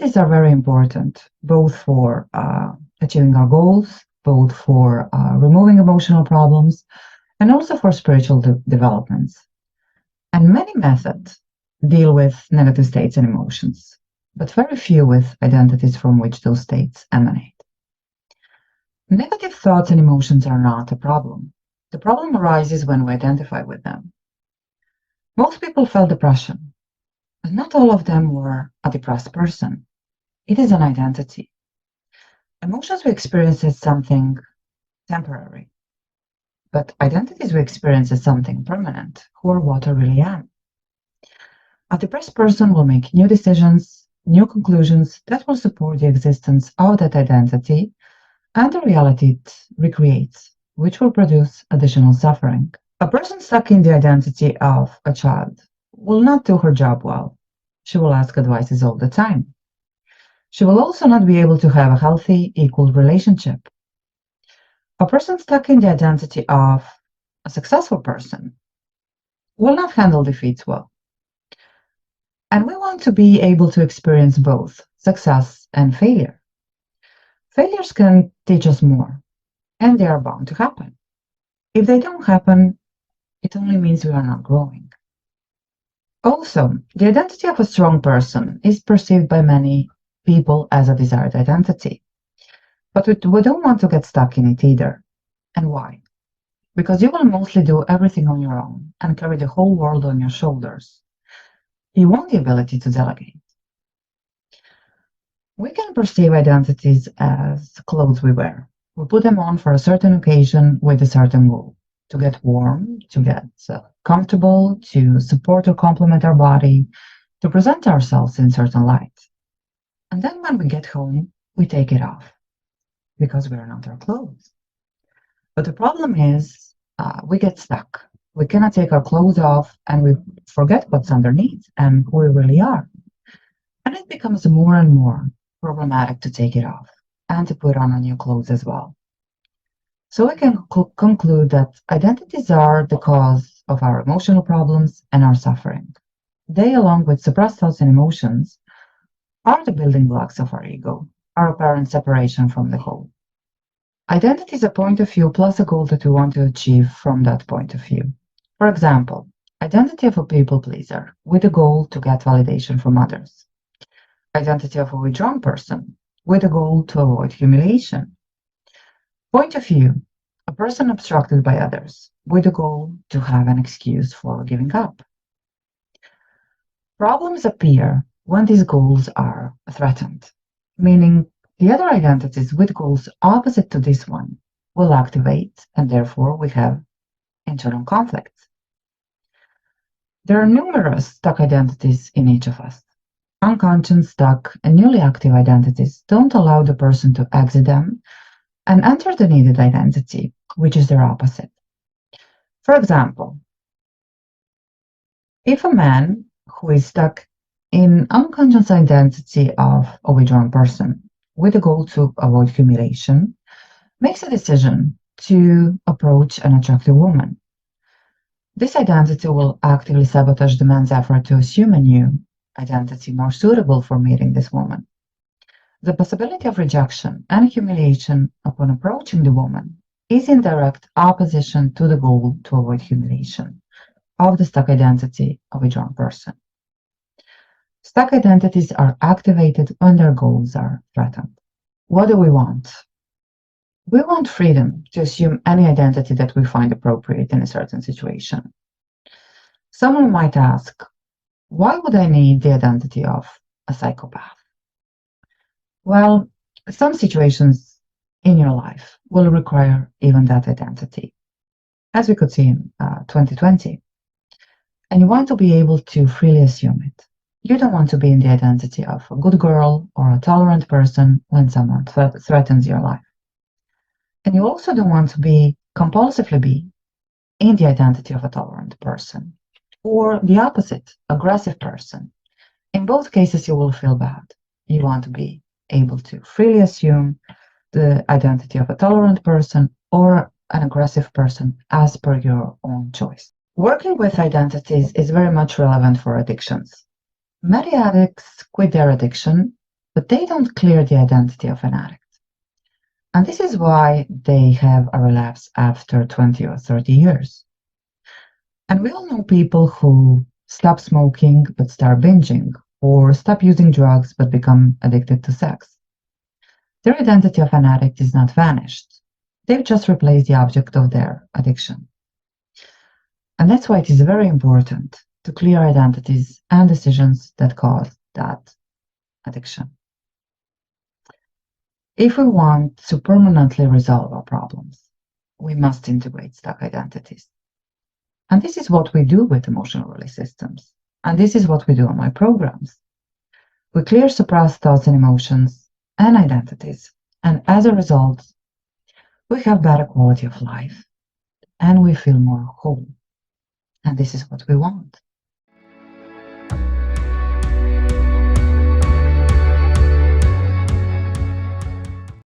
Identities are very important, both for achieving our goals, both for removing emotional problems, and also for spiritual developments. And many methods deal with negative states and emotions, but very few with identities from which those states emanate. Negative thoughts and emotions are not a problem. The problem arises when we identify with them. Most people felt depression, but not all of them were a depressed person. It is an identity. Emotions we experience as something temporary, but identities we experience as something permanent, who or what I really am. A depressed person will make new decisions, new conclusions that will support the existence of that identity and the reality it recreates, which will produce additional suffering. A person stuck in the identity of a child will not do her job well. She will ask advices all the time. She will also not be able to have a healthy, equal relationship. A person stuck in the identity of a successful person will not handle defeats well. And we want to be able to experience both success and failure. Failures can teach us more, and they are bound to happen. If they don't happen, it only means we are not growing. Also, the identity of a strong person is perceived by many people as a desired identity. But we don't want to get stuck in it either. And why? Because you will mostly do everything on your own and carry the whole world on your shoulders. You want the ability to delegate. We can perceive identities as clothes we wear. We put them on for a certain occasion with a certain goal. To get warm, to get comfortable, to support or complement our body, to present ourselves in certain light. And then when we get home, we take it off because we are not our clothes. But the problem is we get stuck. We cannot take our clothes off and we forget what's underneath and who we really are. And it becomes more and more problematic to take it off and to put on a new clothes as well. So we can conclude that identities are the cause of our emotional problems and our suffering. They, along with suppressed thoughts and emotions, are the building blocks of our ego, our apparent separation from the whole. Identity is a point of view plus a goal that we want to achieve from that point of view. For example, identity of a people pleaser with a goal to get validation from others. Identity of a withdrawn person with a goal to avoid humiliation. Point of view, a person obstructed by others with a goal to have an excuse for giving up. Problems appear when these goals are threatened, meaning the other identities with goals opposite to this one will activate, and therefore we have internal conflicts. There are numerous stuck identities in each of us. Unconscious, stuck, and newly active identities don't allow the person to exit them and enter the needed identity, which is their opposite. For example, if a man who is stuck in unconscious identity of a withdrawn person with a goal to avoid humiliation makes a decision to approach an attractive woman, this identity will actively sabotage the man's effort to assume a new identity more suitable for meeting this woman. The possibility of rejection and humiliation upon approaching the woman is in direct opposition to the goal to avoid humiliation of the stuck identity of a withdrawn person. Stuck identities are activated when their goals are threatened. What do we want? We want freedom to assume any identity that we find appropriate in a certain situation. Someone might ask, why would I need the identity of a psychopath? Well, some situations in your life will require even that identity, as we could see in 2020. And you want to be able to freely assume it. You don't want to be in the identity of a good girl or a tolerant person when someone threatens your life. And you also don't want to compulsively be in the identity of a tolerant person or the opposite, aggressive person. In both cases, you will feel bad. You want to be able to freely assume the identity of a tolerant person or an aggressive person as per your own choice. Working with identities is very much relevant for addictions. Many addicts quit their addiction but they don't clear the identity of an addict. And this is why they have a relapse after 20 or 30 years. And we all know people who stop smoking but start binging, or stop using drugs but become addicted to sex. Their identity of an addict is not vanished. They've just replaced the object of their addiction. And that's why it is very important to clear identities and decisions that cause that addiction. If we want to permanently resolve our problems, we must integrate stuck identities. And this is what we do with emotional release systems. And this is what we do on my programs. We clear suppressed thoughts and emotions and identities. And as a result, we have better quality of life and we feel more whole. And this is what we want.